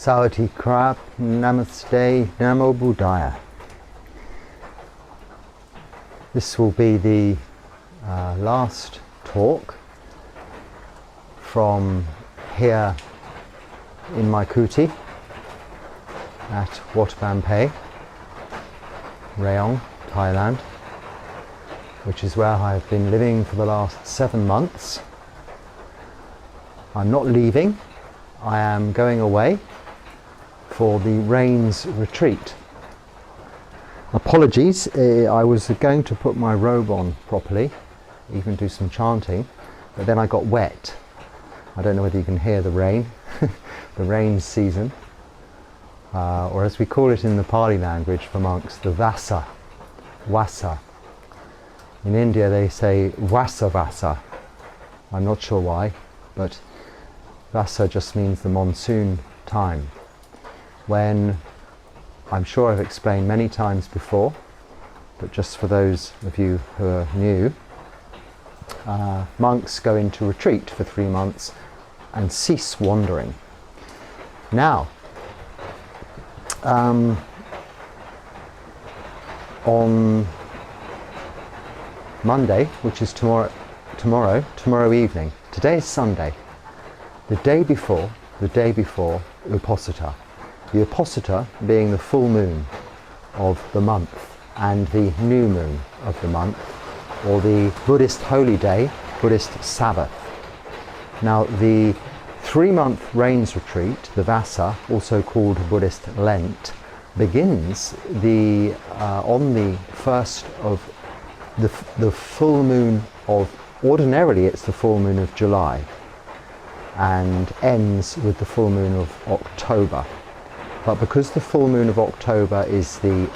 Sawadee Krap, Namaste, Namo Buddhaya. This will be the last talk from here in my kuti at Wat Phamphai, Rayong, Thailand, which is where I've been living for the last 7 months. I'm not leaving, I am going away for the Rains retreat. Apologies, I was going to put my robe on properly, even do some chanting, but then I got wet. I don't know whether you can hear the rain, the rain season, or as we call it in the Pali language for monks, the vasa, wasa. In India they say vasa vasa. I'm not sure why, but vasa just means the monsoon time, when, I'm sure I've explained many times before, but just for those of you who are new, monks go into retreat for 3 months and cease wandering. Now, on Monday, which is tomorrow evening, today is Sunday, the day before Uposatha. The Uposatha being the full moon of the month and the new moon of the month, or the Buddhist holy day, Buddhist Sabbath. Now the 3-month rains retreat, the Vasa, also called Buddhist Lent, begins on the first of the full moon of, ordinarily it's the full moon of July, and ends with the full moon of October. But because the full moon of October is the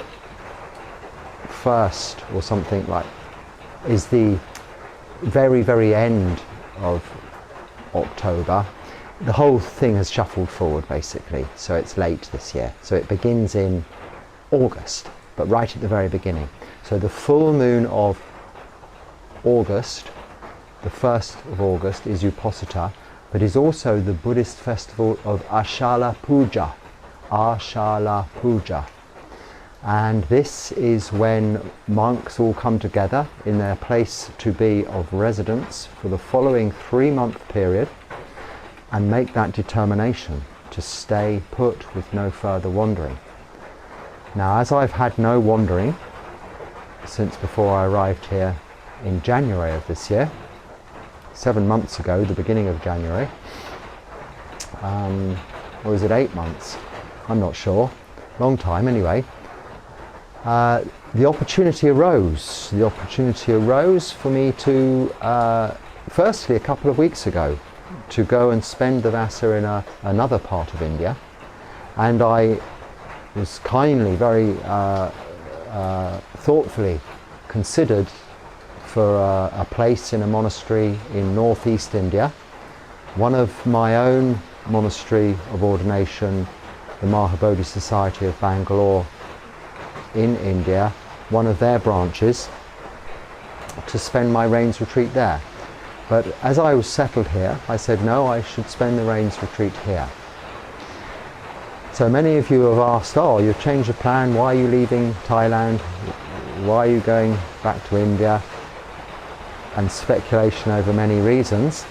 first, or something like, is the very, very end of October, the whole thing has shuffled forward basically, so it's late this year. So it begins in August, but right at the very beginning. So the full moon of August, the 1st of August, is Uposatha, but is also the Buddhist festival of Ashala Puja. Ashala Puja. And this is when monks all come together in their place to be of residence for the following 3-month period and make that determination to stay put with no further wandering. Now, as I've had no wandering since before I arrived here in January of this year, 7 months ago, the beginning of January, or is it 8 months? I'm not sure, long time anyway. The opportunity arose. The opportunity arose for me to, firstly a couple of weeks ago, to go and spend the Vasa in another part of India, and I was kindly, very thoughtfully considered for a place in a monastery in northeast India, one of my own monastery of ordination, the Mahabodhi Society of Bangalore in India, one of their branches, to spend my rains retreat there. But as I was settled here, I said no, I should spend the rains retreat here. So many of you have asked, oh, you've changed of plan, why are you leaving Thailand, why are you going back to India, and speculation over many reasons.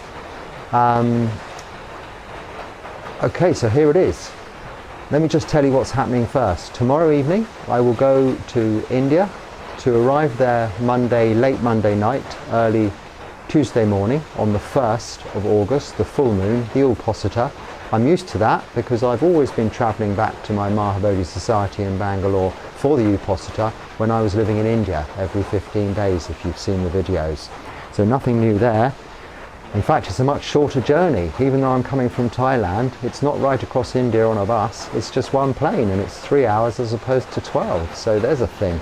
Okay, so here it is. Let me just tell you what's happening first. Tomorrow evening I will go to India, to arrive there late Monday night, early Tuesday morning on the 1st of August, the full moon, the Uposatha. I'm used to that because I've always been travelling back to my Mahabodhi Society in Bangalore for the Uposatha when I was living in India every 15 days, if you've seen the videos. So nothing new there. In fact, it's a much shorter journey. Even though I'm coming from Thailand, it's not right across India on a bus, it's just one plane, and it's 3 hours as opposed to 12, so there's a thing.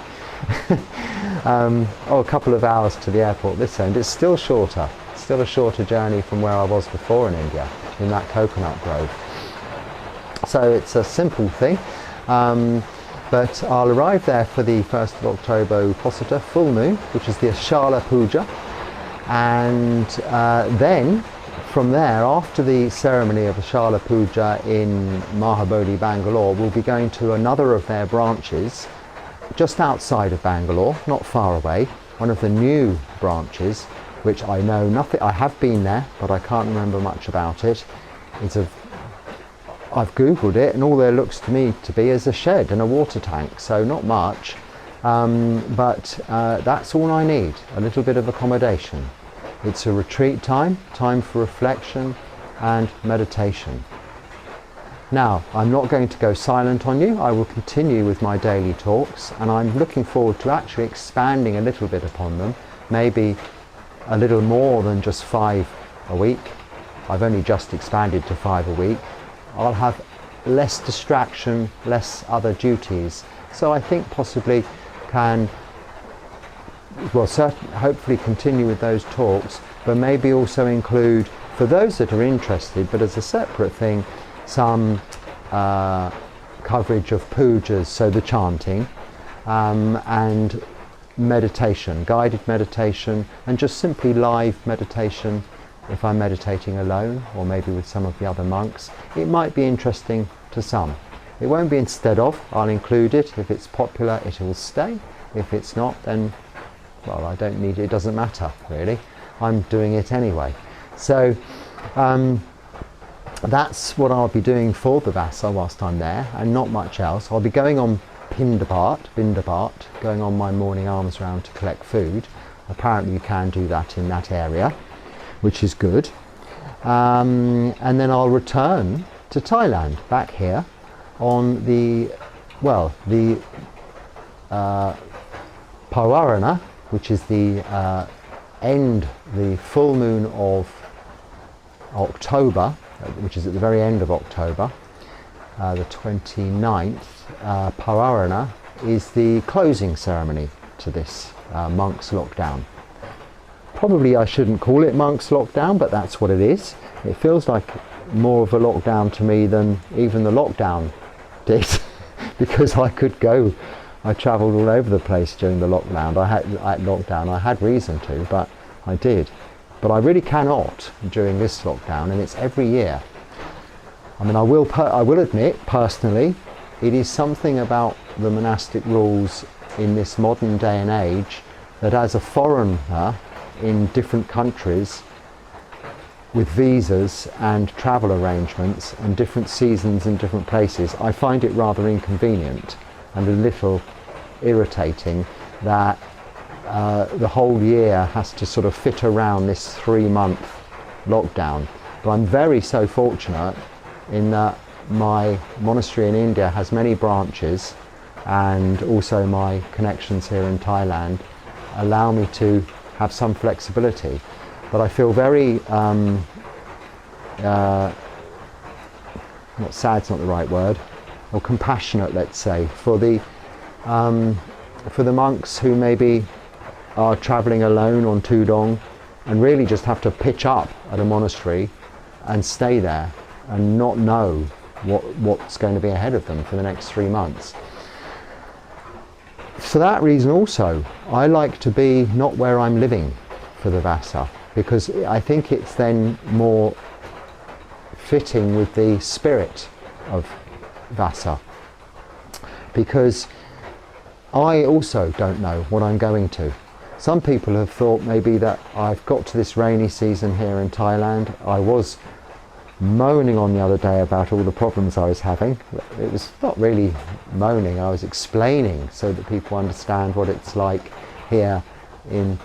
A couple of hours to the airport this end. It's still shorter, still a shorter journey from where I was before in India, in that coconut grove. So it's a simple thing, but I'll arrive there for the 1st of October Uposatha, full moon, which is the Ashala Puja, and then from there, after the ceremony of the Shala Puja in Mahabodhi, Bangalore, we'll be going to another of their branches, just outside of Bangalore, not far away, one of the new branches, which I know nothing, I have been there, but I can't remember much about it. I've Googled it, and all there looks to me to be is a shed and a water tank, so not much, but that's all I need, a little bit of accommodation. It's a retreat time for reflection and meditation. Now, I'm not going to go silent on you. I will continue with my daily talks, and I'm looking forward to actually expanding a little bit upon them, maybe a little more than just 5 a week. I've only just expanded to 5 a week. I'll have less distraction, less other duties. So I think possibly can, well, certainly, hopefully continue with those talks, but maybe also include, for those that are interested, but as a separate thing, some coverage of pujas, so the chanting, and meditation, guided meditation, and just simply live meditation if I'm meditating alone, or maybe with some of the other monks. It might be interesting to some. It won't be instead of, I'll include it. If it's popular, it will stay. If it's not, then, well, I don't need it, it doesn't matter really. I'm doing it anyway. So that's what I'll be doing for the Vasa whilst I'm there, and not much else. I'll be going on Bindabat, going on my morning alms round to collect food. Apparently you can do that in that area, which is good. And then I'll return to Thailand, back here, on the Pawarana, which is the full moon of October, which is at the very end of October, the 29th. Pawarana is the closing ceremony to this monks lockdown. Probably I shouldn't call it monks lockdown, but that's what it is. It feels like more of a lockdown to me than even the lockdown did, because I could go. I travelled all over the place during the lockdown. I had reason to, but I did. But I really cannot during this lockdown, and it's every year. I mean, I will admit personally, it is something about the monastic rules in this modern day and age that, as a foreigner in different countries with visas and travel arrangements and different seasons in different places, I find it rather inconvenient and a little irritating that the whole year has to sort of fit around this 3-month lockdown. But I'm very so fortunate in that my monastery in India has many branches, and also my connections here in Thailand allow me to have some flexibility. But I feel very, not sad's not the right word, or compassionate, let's say, for the monks who maybe are travelling alone on Tudong and really just have to pitch up at a monastery and stay there and not know what's going to be ahead of them for the next 3 months. For that reason also, I like to be not where I'm living for the Vasa, because I think it's then more fitting with the spirit of Vasa, because I also don't know what I'm going to. Some people have thought maybe that I've got to this rainy season here in Thailand. I was moaning on the other day about all the problems I was having. It was not really moaning, I was explaining so that people understand what it's like here in,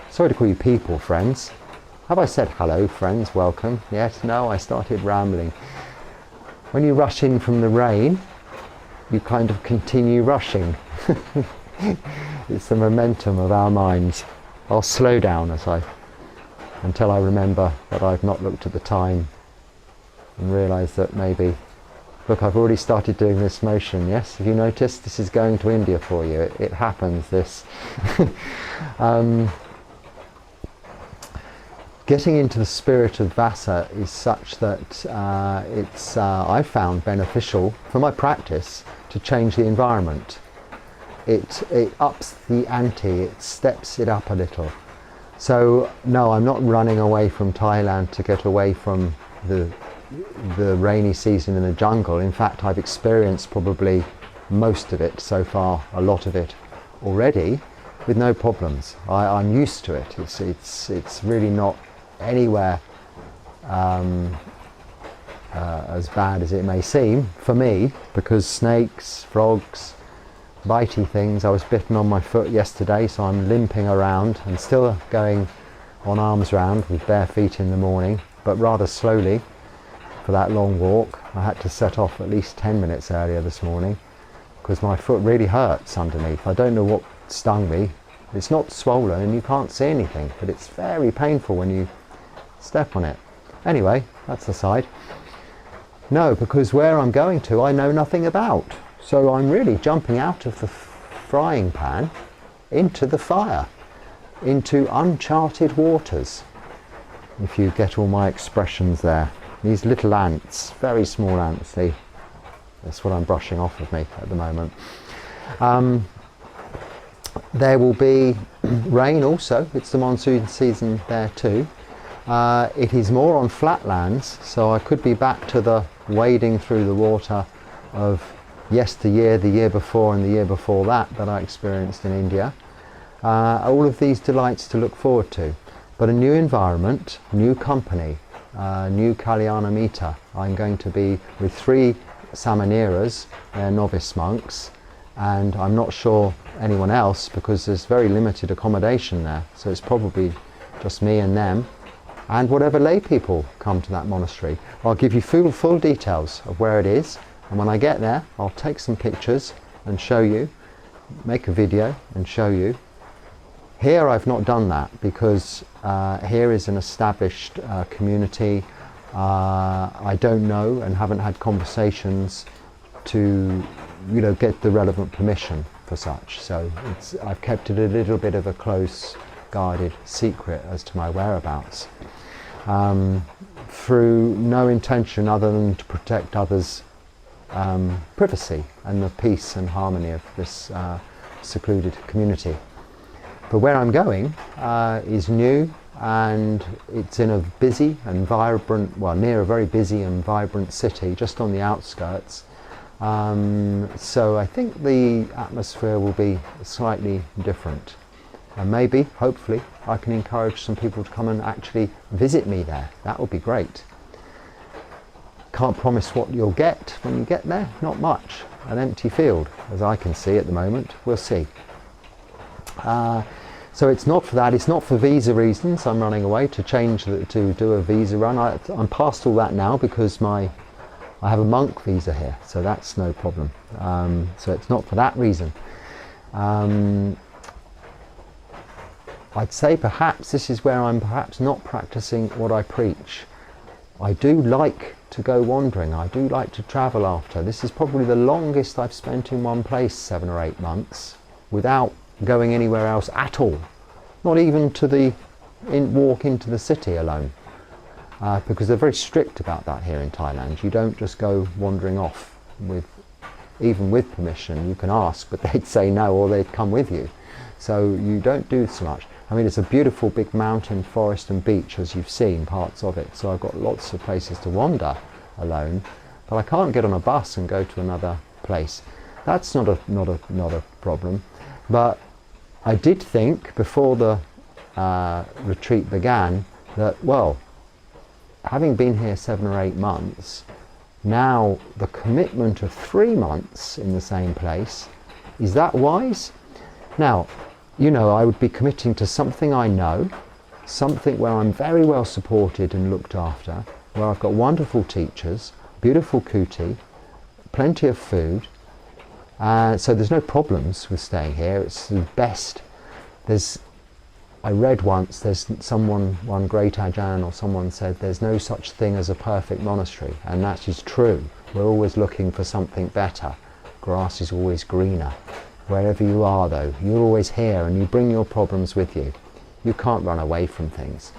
sorry to call you people, friends. Have I said hello, friends, welcome? Yes, no, I started rambling. When you rush in from the rain, you kind of continue rushing. It's the momentum of our minds. I'll slow down until I remember that I've not looked at the time and realise that maybe, look, I've already started doing this motion, yes? Have you noticed? This is going to India for you. It happens, this. Getting into the spirit of Vasa is such that it's, I found beneficial for my practice to change the environment. It ups the ante, it steps it up a little. So no, I'm not running away from Thailand to get away from the rainy season in the jungle. In fact, I've experienced probably most of it so far, a lot of it already, with no problems. I'm used to it. It's really not anywhere as bad as it may seem for me, because snakes, frogs, bitey things. I was bitten on my foot yesterday, so I'm limping around and still going on arms round with bare feet in the morning, but rather slowly for that long walk. I had to set off at least 10 minutes earlier this morning because my foot really hurts underneath. I don't know what stung me. It's not swollen and you can't see anything, but it's very painful when you step on it. Anyway, that's aside. No, because where I'm going to I know nothing about. So I'm really jumping out of the frying pan into the fire, into uncharted waters, if you get all my expressions there. These little ants, very small ants, that's what I'm brushing off of me at the moment. There will be rain also. It's the monsoon season there too. It is more on flatlands, so I could be back to the wading through the water of yesteryear, the year before and the year before that I experienced in India. All of these delights to look forward to. But a new environment, new company, new Kalyana Mita. I'm going to be with 3 Samaneras, they're novice monks, and I'm not sure anyone else because there's very limited accommodation there, so it's probably just me and them, and whatever lay people come to that monastery. I'll give you full details of where it is, and when I get there I'll take some pictures and show you, make a video and show you. Here I've not done that because here is an established community. I don't know and haven't had conversations to get the relevant permission for such, so I've kept it a little bit of a close guarded secret as to my whereabouts, through no intention other than to protect others' privacy and the peace and harmony of this secluded community. But where I'm going is new, and it's in a busy and vibrant, near a very busy and vibrant city just on the outskirts. So I think the atmosphere will be slightly different. And maybe, hopefully, I can encourage some people to come and actually visit me there. That would be great. Can't promise what you'll get when you get there, not much. An empty field, as I can see at the moment. We'll see. So it's not for that, it's not for visa reasons. I'm running away to do a visa run. I'm past all that now because I have a monk visa here, so that's no problem. So it's not for that reason. I'd say perhaps this is where I'm perhaps not practicing what I preach. I do like to go wandering, I do like to travel after. This is probably the longest I've spent in one place, 7 or 8 months, without going anywhere else at all. Not even to walk into the city alone. Because they're very strict about that here in Thailand. You don't just go wandering off even with permission. You can ask, but they'd say no, or they'd come with you. So you don't do so much. I mean, it's a beautiful big mountain, forest and beach, as you've seen parts of it. So I've got lots of places to wander alone, but I can't get on a bus and go to another place. That's not a problem. But I did think before the retreat began that, having been here 7 or 8 months, now the commitment of 3 months in the same place, is that wise? Now, I would be committing to something I know, something where I'm very well supported and looked after, where I've got wonderful teachers, beautiful kuti, plenty of food, so there's no problems with staying here. It's the best. I read once, one great Ajahn or someone said, there's no such thing as a perfect monastery, and that is true. We're always looking for something better. Grass is always greener. Wherever you are though, you're always here and you bring your problems with you. You can't run away from things.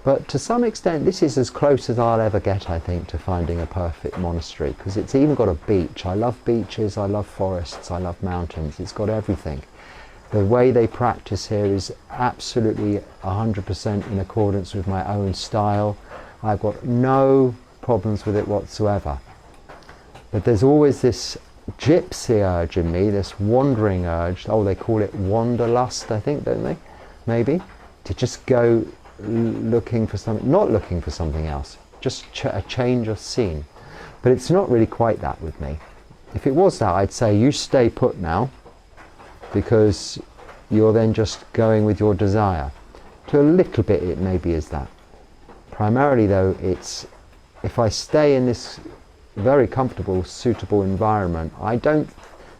But to some extent this is as close as I'll ever get, I think, to finding a perfect monastery, because it's even got a beach. I love beaches, I love forests, I love mountains. It's got everything. The way they practice here is absolutely 100% in accordance with my own style. I've got no problems with it whatsoever. But there's always this gypsy urge in me, this wandering urge. Oh, they call it wanderlust, I think, don't they? Maybe. To just go looking for something, not looking for something else. Just a change of scene. But it's not really quite that with me. If it was that, I'd say you stay put now, because you're then just going with your desire. To a little bit it maybe is that. Primarily though, it's if I stay in this very comfortable, suitable environment, I don't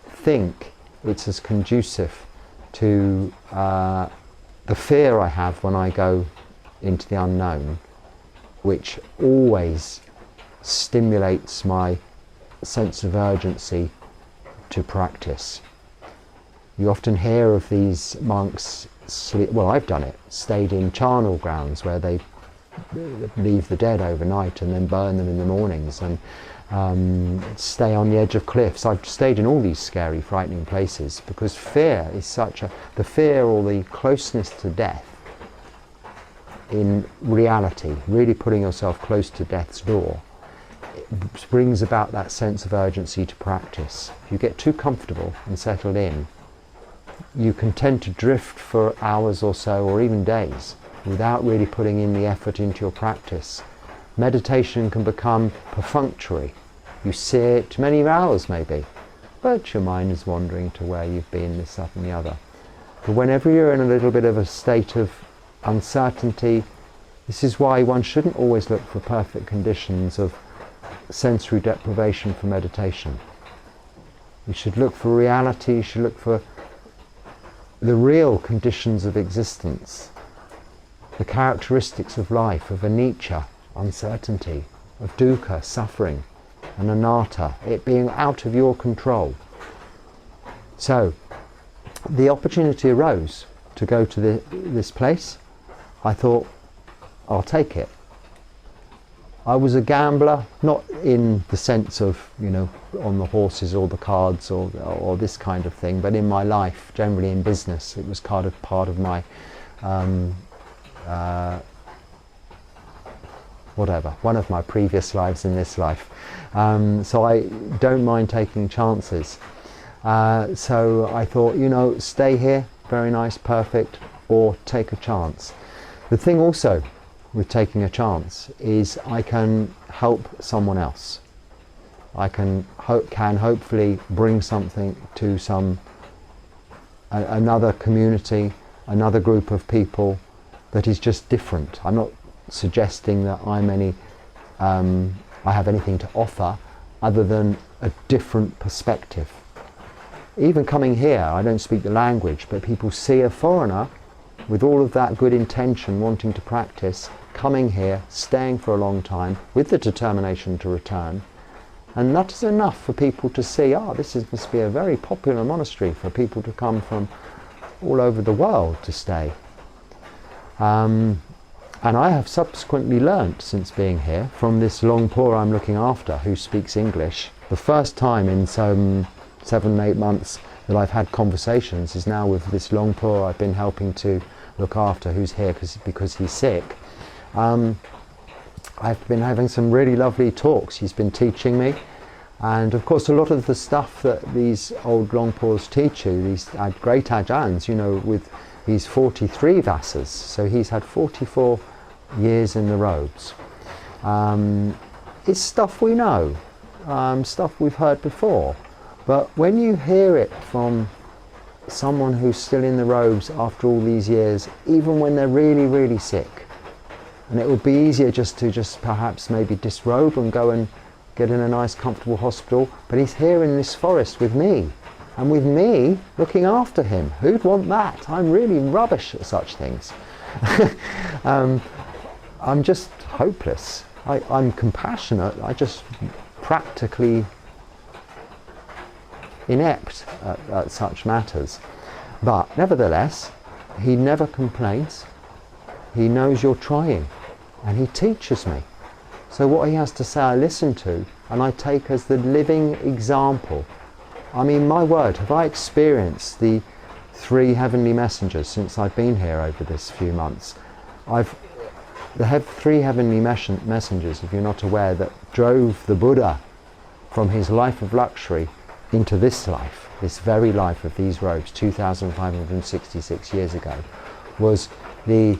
think it's as conducive to the fear I have when I go into the unknown, which always stimulates my sense of urgency to practice. You often hear of these monks, well, I've done it, stayed in charnel grounds where they leave the dead overnight and then burn them in the mornings, and stay on the edge of cliffs. I've stayed in all these scary, frightening places because fear is the fear or the closeness to death in reality, really putting yourself close to death's door, it brings about that sense of urgency to practice. If you get too comfortable and settled in, you can tend to drift for hours or so, or even days, without really putting in the effort into your practice. Meditation can become perfunctory. You sit many hours maybe, but your mind is wandering to where you've been, this, that and the other. But whenever you're in a little bit of a state of uncertainty, this is why one shouldn't always look for perfect conditions of sensory deprivation for meditation. You should look for reality, you should look for the real conditions of existence, the characteristics of life, of anicca, uncertainty, of dukkha, suffering, and anatta, it being out of your control. So, the opportunity arose to go to this place. I thought, I'll take it. I was a gambler, not in the sense of, on the horses or the cards or this kind of thing, but in my life, generally in business. It was kind of part of my one of my previous lives in this life. So I don't mind taking chances. So I thought, stay here, very nice, perfect, or take a chance. The thing also with taking a chance is I can help someone else. I can hopefully bring something to another community, another group of people that is just different. I'm not suggesting that I have anything to offer other than a different perspective. Even coming here, I don't speak the language, but people see a foreigner with all of that good intention, wanting to practice, coming here, staying for a long time, with the determination to return. And that is enough for people to see, must be a very popular monastery for people to come from all over the world to stay. And I have subsequently learnt, since being here, from this Longpo I'm looking after, who speaks English. The first time in some 7-8 months that I've had conversations is now with this Longpo I've been helping to look after, who's here because he's sick. I've been having some really lovely talks. He's been teaching me, and of course a lot of the stuff that these old Longpos teach you, these great ajahns, with these 43 vasas, so he's had 44 years in the robes. It's stuff we know, stuff we've heard before, but when you hear it from someone who's still in the robes after all these years, even when they're really, really sick, and it would be easier just to perhaps maybe disrobe and go and get in a nice comfortable hospital, but he's here in this forest with me, and with me looking after him. Who'd want that? I'm really rubbish at such things. I'm just hopeless. I'm compassionate, I just practically inept at such matters. But nevertheless, he never complains. He knows you're trying, and he teaches me. So what he has to say I listen to, and I take as the living example. I mean, my word, have I experienced the 3 heavenly messengers since I've been here over this few months. There have 3 heavenly messengers, if you're not aware, that drove the Buddha from his life of luxury into this life, this very life of these robes, 2,566 years ago, was the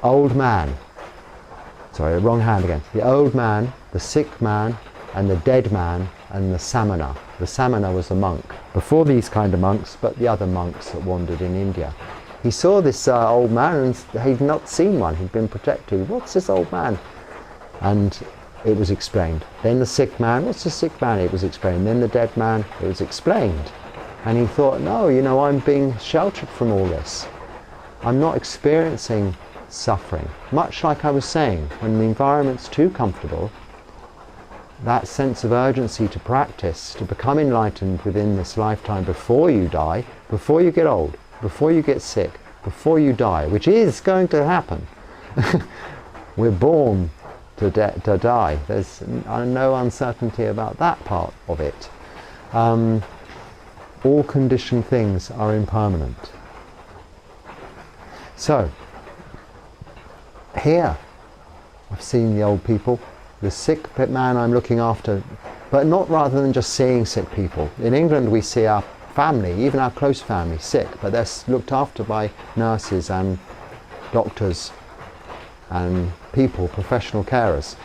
old man, sorry, wrong hand again, the old man, the sick man, and the dead man, and the samana. The samana was a monk, before these kind of monks, but the other monks that wandered in India. He saw this old man, and he'd not seen one, he'd been protected. What's this old man? And it was explained. Then the sick man, what's the sick man? It was explained. Then the dead man, it was explained. And he thought, no, you know, I'm being sheltered from all this. I'm not experiencing suffering. Much like I was saying, when the environment's too comfortable, that sense of urgency to practice, to become enlightened within this lifetime before you die, before you get old, before you get sick, before you die, which is going to happen. We're born to die. There's no uncertainty about that part of it. All conditioned things are impermanent. So, here, I've seen the old people, the sick man I'm looking after, but not rather than just seeing sick people. In England we see our family, even our close family, sick, but they're looked after by nurses and doctors and people, professional carers.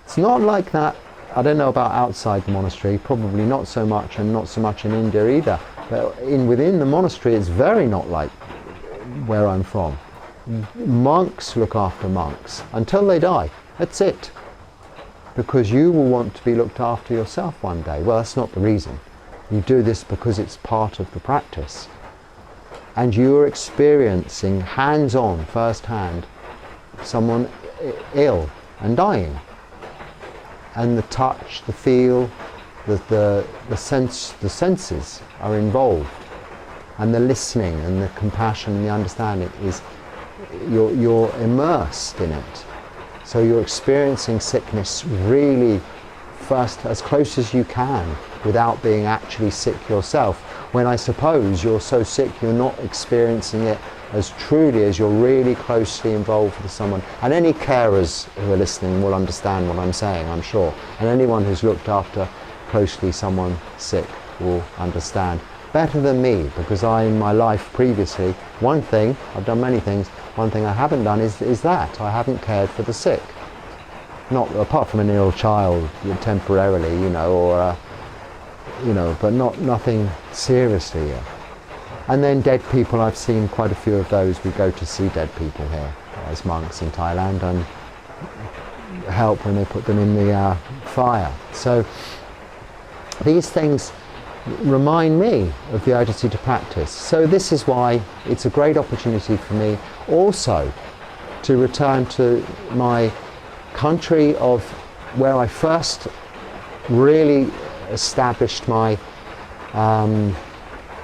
It's not like that, I don't know about outside the monastery, probably not so much, and not so much in India either, but within the monastery it's very not like where I'm from. Monks look after monks until they die, that's it. Because you will want to be looked after yourself one day. Well, that's not the reason. You do this because it's part of the practice. And you are experiencing hands-on, first-hand, someone ill and dying. And the touch, the feel, the senses are involved. And the listening and the compassion and the understanding is, you're immersed in it. So you're experiencing sickness really first, as close as you can, without being actually sick yourself. When I suppose you're so sick you're not experiencing it as truly as you're really closely involved with someone. And any carers who are listening will understand what I'm saying, I'm sure. And anyone who's looked after closely someone sick will understand. Better than me, because I, in my life previously, one thing, I've done many things, one thing I haven't done is that. I haven't cared for the sick. Not apart from an ill child temporarily, you know, or, but nothing seriously. And then dead people, I've seen quite a few of those. We go to see dead people here as monks in Thailand and help when they put them in the fire. So these things remind me of the urgency to practice. So this is why it's a great opportunity for me also to return to my country of where I first really established my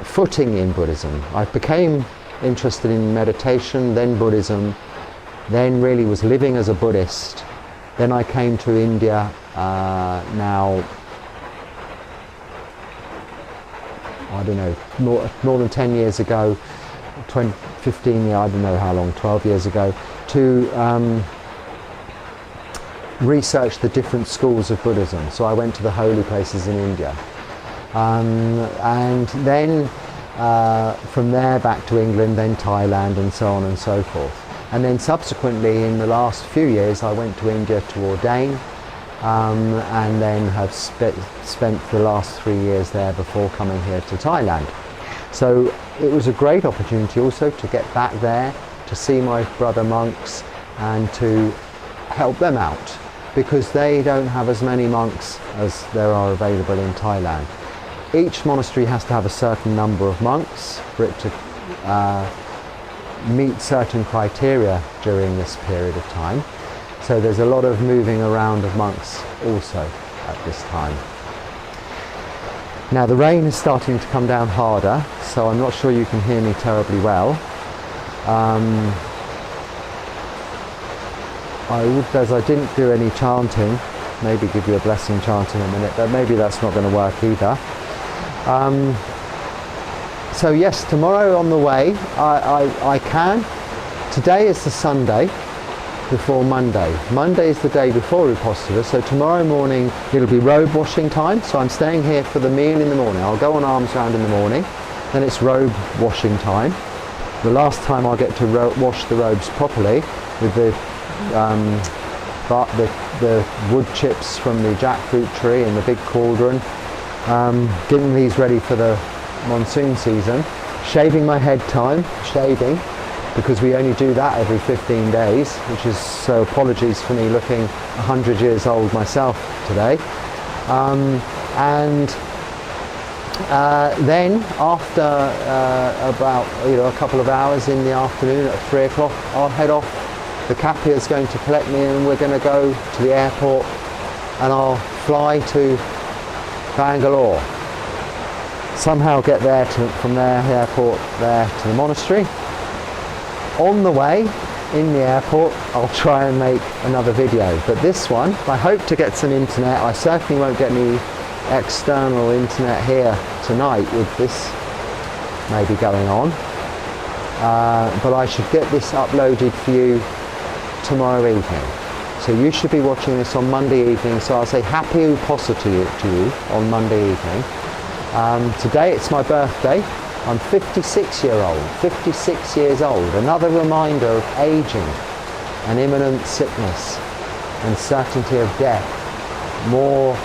footing in Buddhism. I became interested in meditation, then Buddhism, then really was living as a Buddhist. Then I came to India now, I don't know, more than 10 years ago, 15 years, I don't know how long, 12 years ago, to research the different schools of Buddhism. So I went to the holy places in India. And then from there back to England, then Thailand, and so on and so forth. And then subsequently in the last few years I went to India to ordain, and then have spent the last 3 years there before coming here to Thailand. So it was a great opportunity also to get back there, to see my brother monks and to help them out, because they don't have as many monks as there are available in Thailand. Each monastery has to have a certain number of monks for it to meet certain criteria during this period of time. So there's a lot of moving around of monks also at this time. Now the rain is starting to come down harder, so I'm not sure you can hear me terribly well. As I didn't do any chanting, maybe give you a blessing chant in a minute, but maybe that's not going to work either. So yes, tomorrow on the way, I can. Today is the Sunday before Monday. Monday is the day before Ripossela, so tomorrow morning it'll be robe washing time, so I'm staying here for the meal in the morning. I'll go on alms round in the morning, then it's robe washing time. The last time I'll get to wash the robes properly with the wood chips from the jackfruit tree and the big cauldron, getting these ready for the monsoon season. Shaving my head time, shaving, because we only do that every 15 days, which is, so apologies for me looking 100 years old myself today. Then after about a couple of hours in the afternoon at 3 o'clock, I'll head off. The Kapia is going to collect me and we're going to go to the airport and I'll fly to Bangalore. Somehow get there from the airport there to the monastery. On the way in the airport I'll try and make another video, but this one I hope to get some internet. I certainly won't get any external internet here tonight with this maybe going on, but I should get this uploaded for you tomorrow evening. So you should be watching this on Monday evening, so I'll say happy Upossela to you on Monday evening. Today it's my birthday. I'm 56 years old. Another reminder of aging and imminent sickness and certainty of death. More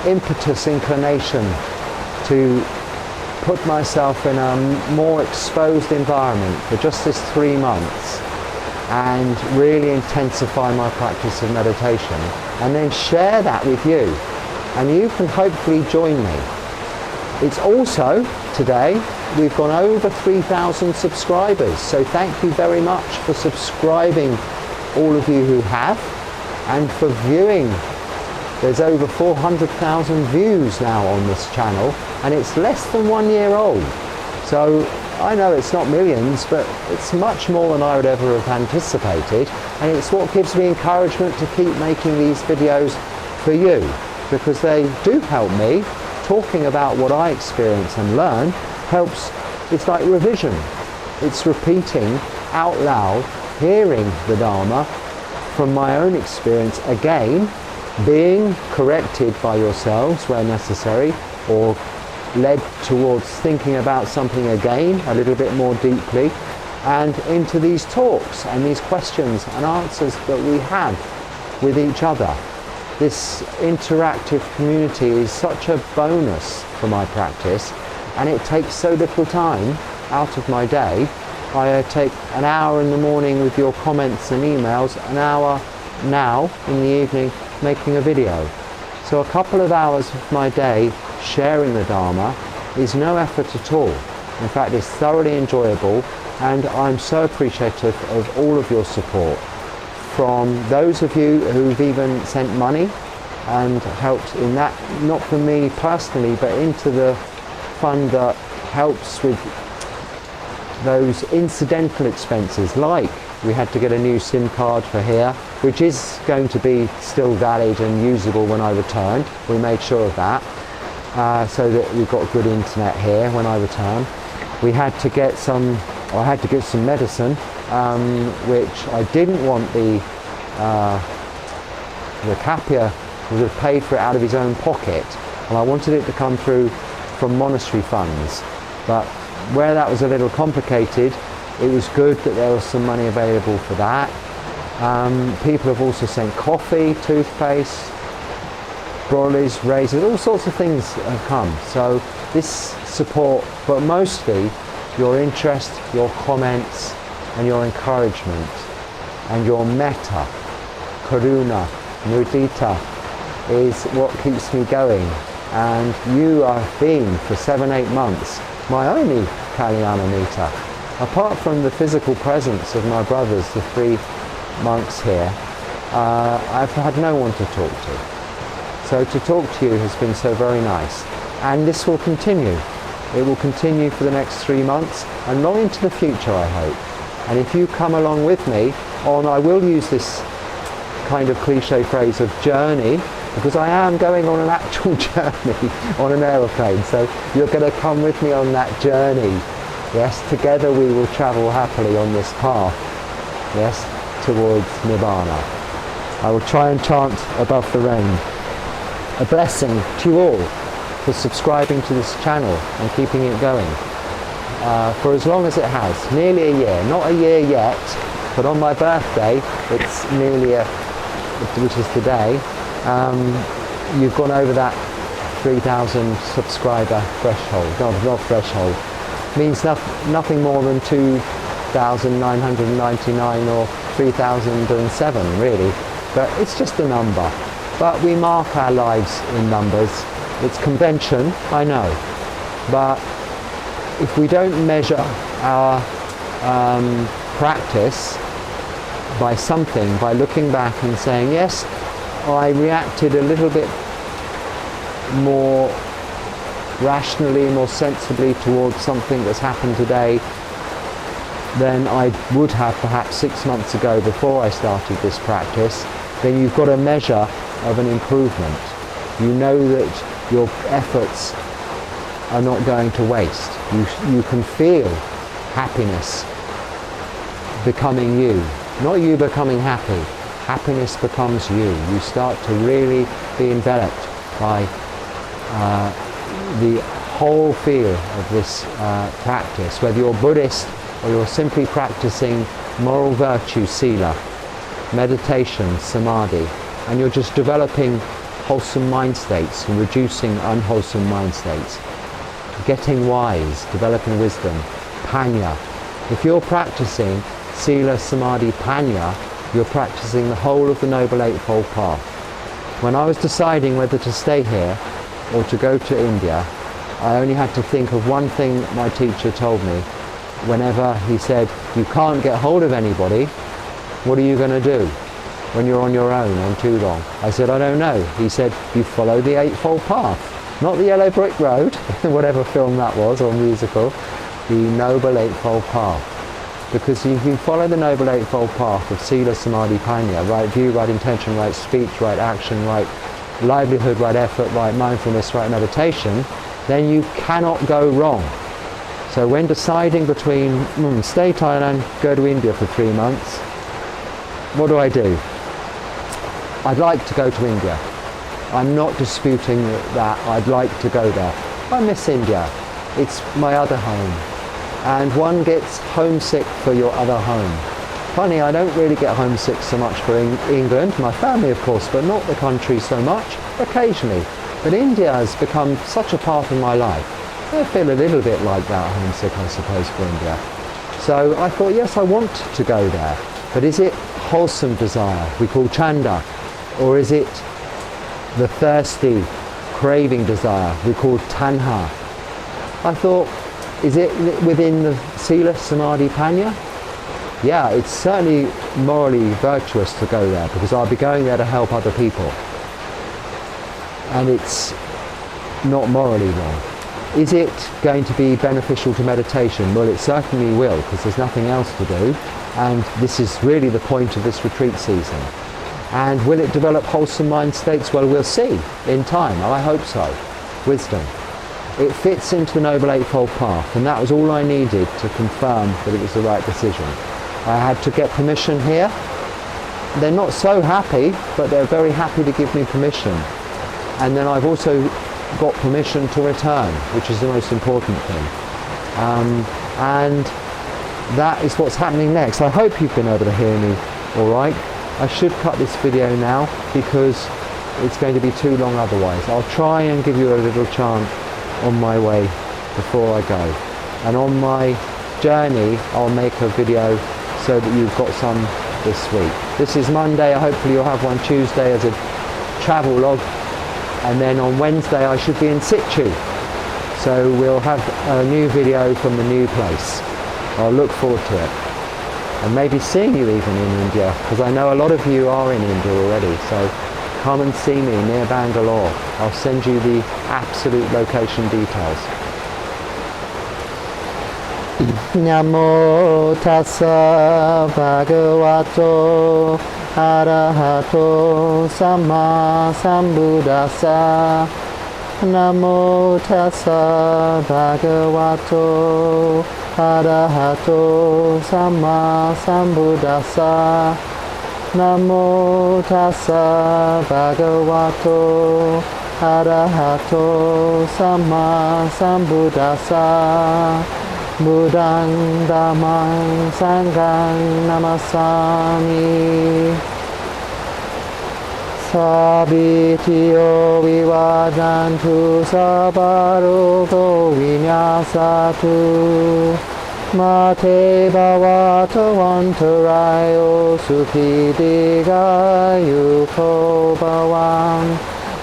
impetus, inclination to put myself in a more exposed environment for just this 3 months and really intensify my practice of meditation, and then share that with you, and you can hopefully join me. It's also, today, we've gone over 3,000 subscribers, so thank you very much for subscribing, all of you who have, and for viewing. There's over 400,000 views now on this channel, and it's less than 1 year old. So I know it's not millions, but it's much more than I would ever have anticipated, and it's what gives me encouragement to keep making these videos for you, because they do help me. Talking about what I experience and learn helps. It's like revision. It's repeating out loud, hearing the Dharma from my own experience again, being corrected by yourselves where necessary, or led towards thinking about something again a little bit more deeply, and into these talks and these questions and answers that we have with each other. This interactive community is such a bonus for my practice, and it takes so little time out of my day. I take an hour in the morning with your comments and emails, an hour now in the evening making a video. So a couple of hours of my day sharing the Dharma is no effort at all. In fact, it's thoroughly enjoyable, and I'm so appreciative of all of your support. From those of you who've even sent money and helped in that, not for me personally, but into the fund that helps with those incidental expenses, like we had to get a new SIM card for here, which is going to be still valid and usable when I return. We made sure of that, so that we've got good internet here when I return. We had to get some, I had to get some medicine, which I didn't want the Kapia would have paid for it out of his own pocket, and I wanted it to come through from monastery funds. But where that was a little complicated, it was good that there was some money available for that. People have also sent coffee, toothpaste, brollies, razors, all sorts of things have come. So this support, but mostly your interest, your comments, and your encouragement, and your metta, karuna, mudita, is what keeps me going. And you have been, for 7-8 months, my only Kalyana Mita. Apart from the physical presence of my brothers, the 3 monks here, I've had no one to talk to. So to talk to you has been so very nice. And this will continue. It will continue for the next 3 months and long into the future, I hope. And if you come along with me on, I will use this kind of cliche phrase of journey, because I am going on an actual journey on an aeroplane. So you're going to come with me on that journey. Yes, together we will travel happily on this path. Yes, towards Nibbana. I will try and chant above the rain. A blessing to you all for subscribing to this channel and keeping it going for as long as it has, nearly a year. Not a year yet, but on my birthday, it's nearly which is today, you've gone over that 3,000 subscriber threshold. Not threshold. Means nothing more than 2,999 or 3,007 really, but it's just a number. But we mark our lives in numbers. It's convention, I know, but if we don't measure our practice by something, by looking back and saying, yes, I reacted a little bit more rationally, more sensibly towards something that's happened today than I would have perhaps 6 months ago before I started this practice, then you've got a measure of an improvement. You know that your efforts are not going to waste. You can feel happiness becoming you. Not you becoming happy. Happiness becomes you. You start to really be enveloped by the whole feel of this practice, whether you're Buddhist or you're simply practicing moral virtue, sila, meditation, samadhi, and you're just developing wholesome mind states and reducing unwholesome mind states, getting wise, developing wisdom, panya. If you're practicing sila, samadhi, panya, you're practicing the whole of the Noble Eightfold Path. When I was deciding whether to stay here or to go to India, I only had to think of one thing my teacher told me. Whenever he said, you can't get hold of anybody, what are you going to do when you're on your own on too long? I said, I don't know. He said, you follow the Eightfold Path, not the Yellow Brick Road, whatever film that was or musical, the Noble Eightfold Path. Because if you follow the Noble Eightfold Path of sila, samadhi, panya, right view, right intention, right speech, right action, right livelihood, right effort, right mindfulness, right meditation, then you cannot go wrong. So when deciding between stay Thailand, go to India for 3 months, what do? I'd like to go to India. I'm not disputing that. I'd like to go there. I miss India. It's my other home. And one gets homesick for your other home. Funny, I don't really get homesick so much for England, my family of course, but not the country so much, occasionally. But India has become such a part of my life. I feel a little bit like that, homesick I suppose, for India. So I thought, yes, I want to go there. But is it wholesome desire, we call chanda, or is it the thirsty, craving desire, we call tanha? I thought, is it within the sila, samadhi, panya? Yeah, it's certainly morally virtuous to go there, because I'll be going there to help other people. And it's not morally wrong. Is it going to be beneficial to meditation? Well, it certainly will, because there's nothing else to do. And this is really the point of this retreat season. And will it develop wholesome mind states? Well, we'll see in time. I hope so. Wisdom. It fits into the Noble Eightfold Path, and that was all I needed to confirm that it was the right decision. I had to get permission here. They're not so happy, but they're very happy to give me permission. And then I've also got permission to return, which is the most important thing. And that is what's happening next. I hope you've been able to hear me all right. I should cut this video now because it's going to be too long otherwise. I'll try and give you a little chant on my way before I go. And on my journey, I'll make a video so that you've got some this week. This is Monday. Hopefully you'll have one Tuesday as a travel log. And then on Wednesday I should be in situ. So we'll have a new video from the new place. I'll look forward to it. And maybe seeing you even in India, because I know a lot of you are in India already. So come and see me near Bangalore. I'll send you the absolute location details. Namo tassa bhagavato Arahato Samma Sambuddhassa. Namo tassa bhagavato arahato samma sambuddhassa. Namo tassa bhagavato arahato samma sambuddhassa. Buddhang dhammang sanghang namasami. Sabitiyo vivajantu sabarogo vinyasatu. Mate bhavata vantarayo sukhi digayuko bhavam.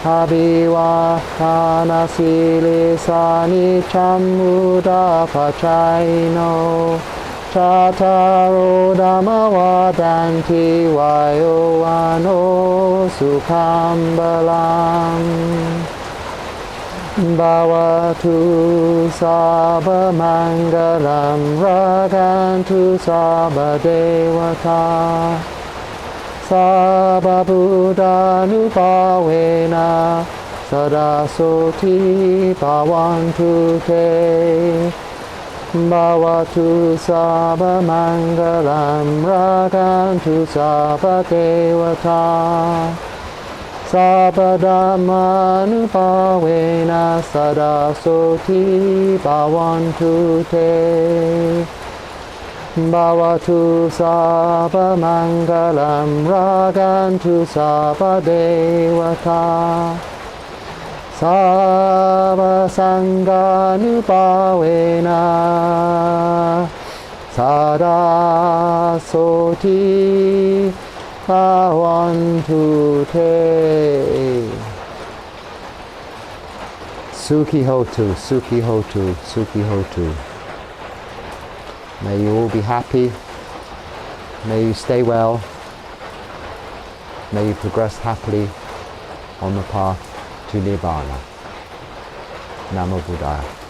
Abhivahana silisani chammuda pachaino. Tataro dhamma vadanti vayo ano sukham balam. Bhavatu sabba mangalam ragantu sabba devata. Sabba buddha nupavena sada soti bhavantu te. Bhavatu sabba mangalam ragantu sabba devata. Sabba dhammanupavena sada soti bhavantu te. Bhavatu sabba mangalam ragantu sabba devata. Sabba sanghanupavena sada soti bhavantu te. Sukhi hotu, sukhi hotu, sukhi hotu. May you all be happy. May you stay well. May you progress happily on the path to Nibbana. Namo Buddhaya.